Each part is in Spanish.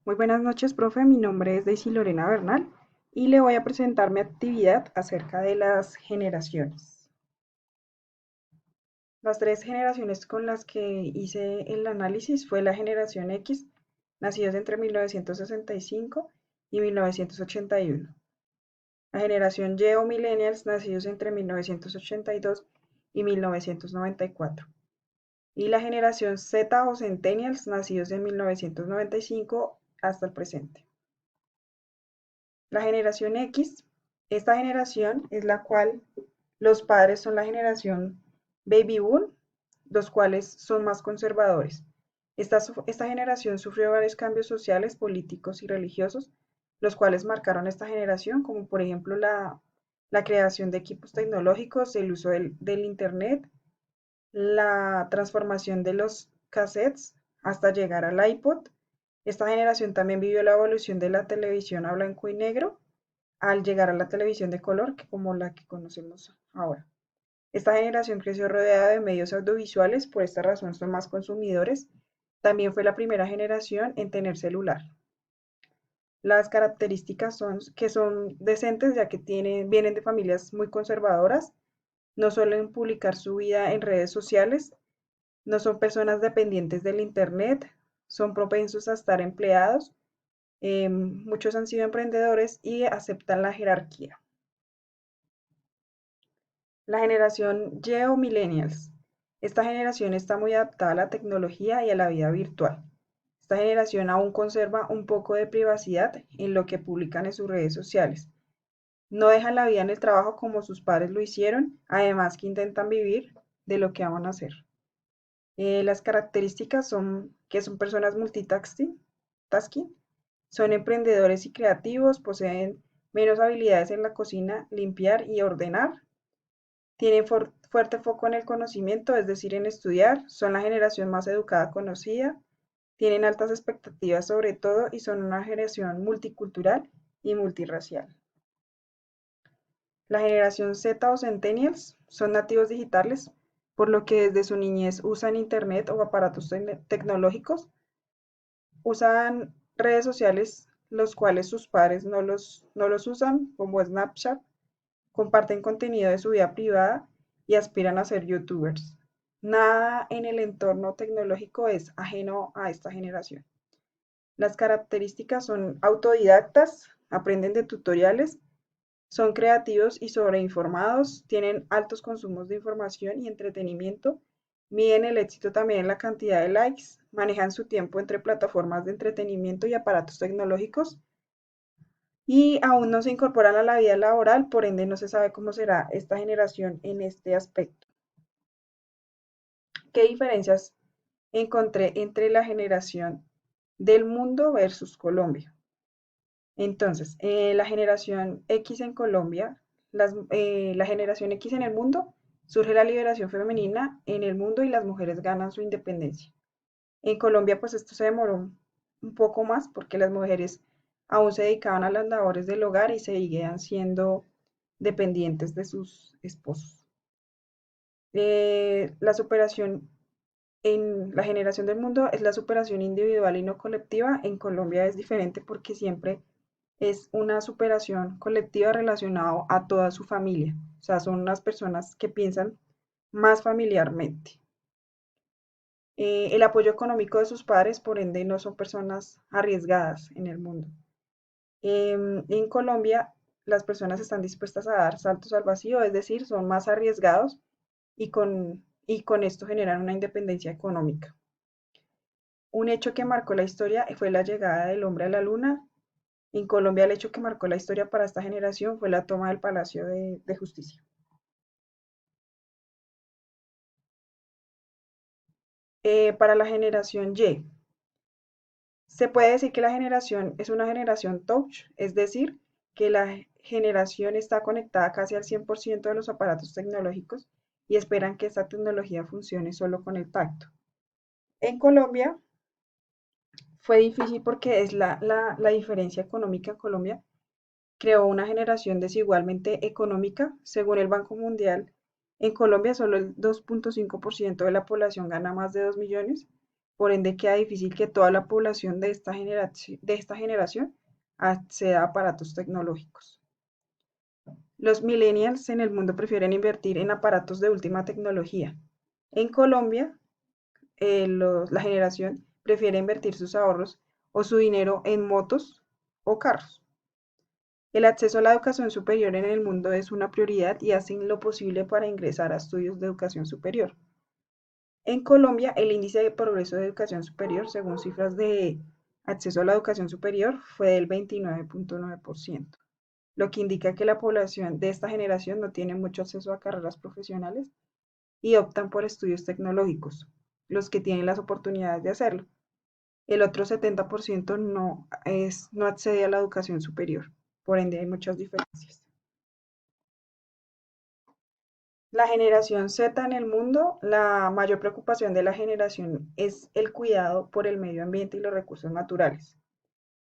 Muy buenas noches, profe. Mi nombre es Daisy Lorena Bernal y le voy a presentar mi actividad acerca de las generaciones. Las tres generaciones con las que hice el análisis fue la generación X, nacidos entre 1965 y 1981. La generación Y o Millennials, nacidos entre 1982 y 1994. Y la generación Z o Centennials, nacidos en 1995 hasta el presente. La generación X, esta generación es la cual los padres son la generación Baby Boom, los cuales son más conservadores. Esta generación sufrió varios cambios sociales, políticos y religiosos, los cuales marcaron esta generación, como por ejemplo la creación de equipos tecnológicos, el uso del Internet, la transformación de los cassettes hasta llegar al iPod. Esta generación también vivió la evolución de la televisión a blanco y negro al llegar a la televisión de color, que como la que conocemos ahora. Esta generación creció rodeada de medios audiovisuales, por esta razón son más consumidores. También fue la primera generación en tener celular. Las características son que son decentes, ya que vienen de familias muy conservadoras, no suelen publicar su vida en redes sociales, no son personas dependientes del Internet, son propensos a estar empleados, muchos han sido emprendedores y aceptan la jerarquía. La generación Y o Millennials. Esta generación está muy adaptada a la tecnología y a la vida virtual. Esta generación aún conserva un poco de privacidad en lo que publican en sus redes sociales. No dejan la vida en el trabajo como sus padres lo hicieron, además que intentan vivir de lo que aman hacer. Las características son que son personas multitasking, son emprendedores y creativos, poseen menos habilidades en la cocina, limpiar y ordenar, tienen fuerte foco en el conocimiento, es decir, en estudiar, son la generación más educada conocida, tienen altas expectativas sobre todo y son una generación multicultural y multirracial. La generación Z o Centennials son nativos digitales, por lo que desde su niñez usan Internet o aparatos tecnológicos, usan redes sociales los cuales sus padres no los usan, como Snapchat, comparten contenido de su vida privada y aspiran a ser youtubers. Nada en el entorno tecnológico es ajeno a esta generación. Las características son autodidactas, aprenden de tutoriales, son creativos y sobreinformados, tienen altos consumos de información y entretenimiento, miden el éxito también en la cantidad de likes, manejan su tiempo entre plataformas de entretenimiento y aparatos tecnológicos, y aún no se incorporan a la vida laboral, por ende no se sabe cómo será esta generación en este aspecto. ¿Qué diferencias encontré entre la generación del mundo versus Colombia? Entonces, la generación X en Colombia, la generación X en el mundo, surge la liberación femenina en el mundo y las mujeres ganan su independencia. En Colombia, pues esto se demoró un poco más porque las mujeres aún se dedicaban a las labores del hogar y seguían siendo dependientes de sus esposos. La superación en la generación del mundo es la superación individual y no colectiva. En Colombia es diferente porque siempre es una superación colectiva relacionada a toda su familia. O sea, son unas personas que piensan más familiarmente. El apoyo económico de sus padres, por ende, no son personas arriesgadas en el mundo. En Colombia, las personas están dispuestas a dar saltos al vacío, es decir, son más arriesgados y con esto generan una independencia económica. Un hecho que marcó la historia fue la llegada del hombre a la luna. En Colombia, el hecho que marcó la historia para esta generación fue la toma del Palacio de Justicia. Para la generación Y, se puede decir que la generación es una generación touch, es decir, que la generación está conectada casi al 100% de los aparatos tecnológicos y esperan que esta tecnología funcione solo con el tacto. En Colombia fue difícil porque es la diferencia económica en Colombia creó una generación desigualmente económica. Según el Banco Mundial, en Colombia solo el 2.5% de la población gana más de 2 millones, por ende queda difícil que toda la población de esta generación acceda a aparatos tecnológicos. Los millennials en el mundo prefieren invertir en aparatos de última tecnología. En Colombia, la generación prefiere invertir sus ahorros o su dinero en motos o carros. El acceso a la educación superior en el mundo es una prioridad y hacen lo posible para ingresar a estudios de educación superior. En Colombia, el índice de progreso de educación superior, según cifras de acceso a la educación superior, fue del 29.9%, lo que indica que la población de esta generación no tiene mucho acceso a carreras profesionales y optan por estudios tecnológicos, los que tienen las oportunidades de hacerlo. El otro 70% no accede a la educación superior, por ende hay muchas diferencias. La generación Z en el mundo, la mayor preocupación de la generación es el cuidado por el medio ambiente y los recursos naturales.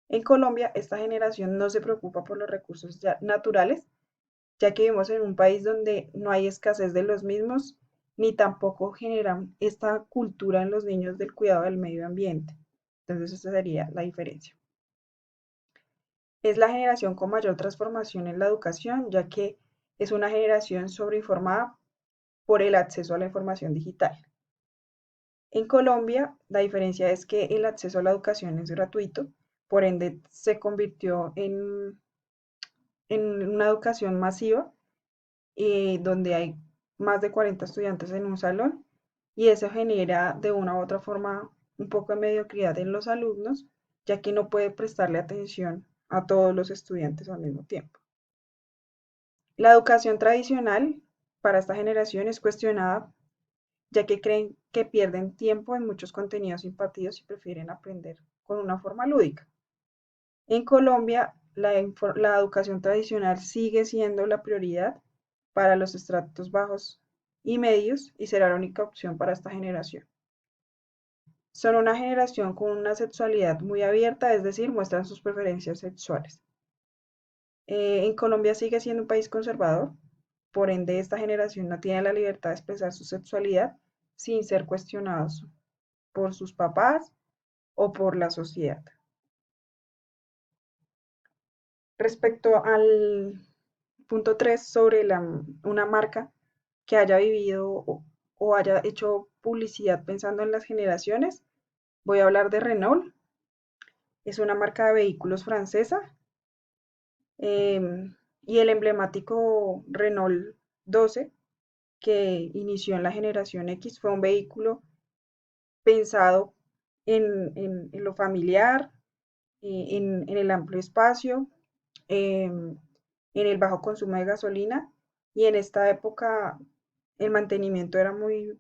En Colombia, esta generación no se preocupa por los recursos naturales, ya que vivimos en un país donde no hay escasez de los mismos, ni tampoco generan esta cultura en los niños del cuidado del medio ambiente. Entonces, esa sería la diferencia. Es la generación con mayor transformación en la educación, ya que es una generación sobreinformada por el acceso a la información digital. En Colombia, la diferencia es que el acceso a la educación es gratuito, por ende se convirtió en una educación masiva, donde hay más de 40 estudiantes en un salón, y eso genera de una u otra forma un poco de mediocridad en los alumnos, ya que no puede prestarle atención a todos los estudiantes al mismo tiempo. La educación tradicional para esta generación es cuestionada, ya que creen que pierden tiempo en muchos contenidos impartidos y prefieren aprender con una forma lúdica. En Colombia, la educación tradicional sigue siendo la prioridad para los estratos bajos y medios y será la única opción para esta generación. Son una generación con una sexualidad muy abierta, es decir, muestran sus preferencias sexuales. En Colombia sigue siendo un país conservador, por ende esta generación no tiene la libertad de expresar su sexualidad sin ser cuestionados por sus papás o por la sociedad. Respecto al punto 3 sobre una marca que haya vivido o haya hecho publicidad pensando en las generaciones, voy a hablar de Renault. Es una marca de vehículos francesa, y el emblemático Renault 12 que inició en la generación X fue un vehículo pensado en lo familiar, en el amplio espacio, en el bajo consumo de gasolina, y en esta época el mantenimiento era muy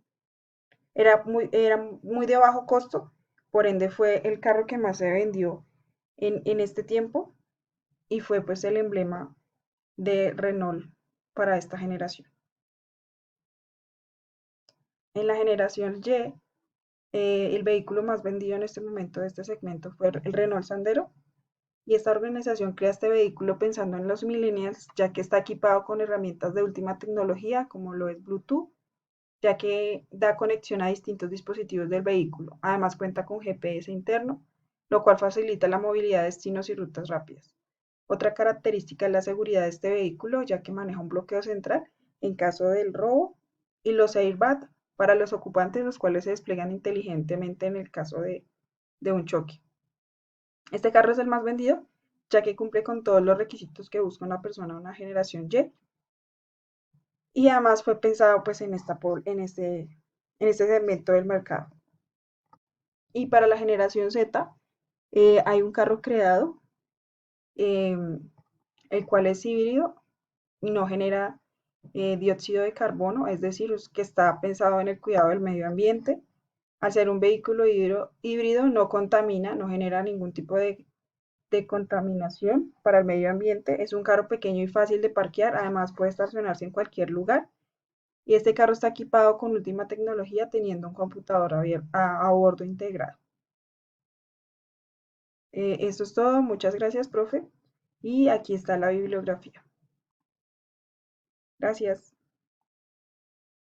de bajo costo, por ende fue el carro que más se vendió en este tiempo y fue pues el emblema de Renault para esta generación. En la generación Y, el vehículo más vendido en este momento de este segmento fue el Renault Sandero, y esta organización crea este vehículo pensando en los millennials, ya que está equipado con herramientas de última tecnología como lo es Bluetooth, ya que da conexión a distintos dispositivos del vehículo. Además cuenta con GPS interno, lo cual facilita la movilidad de destinos y rutas rápidas. Otra característica es la seguridad de este vehículo, ya que maneja un bloqueo central en caso del robo, y los airbags para los ocupantes, los cuales se despliegan inteligentemente en el caso de un choque. Este carro es el más vendido, ya que cumple con todos los requisitos que busca una persona de una generación y además fue pensado pues en este segmento del mercado. Y para la generación Z, hay un carro creado, eh, el cual es híbrido y no genera dióxido de carbono, es decir, que está pensado en el cuidado del medio ambiente. Al ser un vehículo híbrido no contamina, no genera ningún tipo de contaminación para el medio ambiente. Es un carro pequeño y fácil de parquear, además puede estacionarse en cualquier lugar. Y este carro está equipado con última tecnología, teniendo un computador a bordo integrado. Esto es todo, muchas gracias, profe. Y aquí está la bibliografía. Gracias.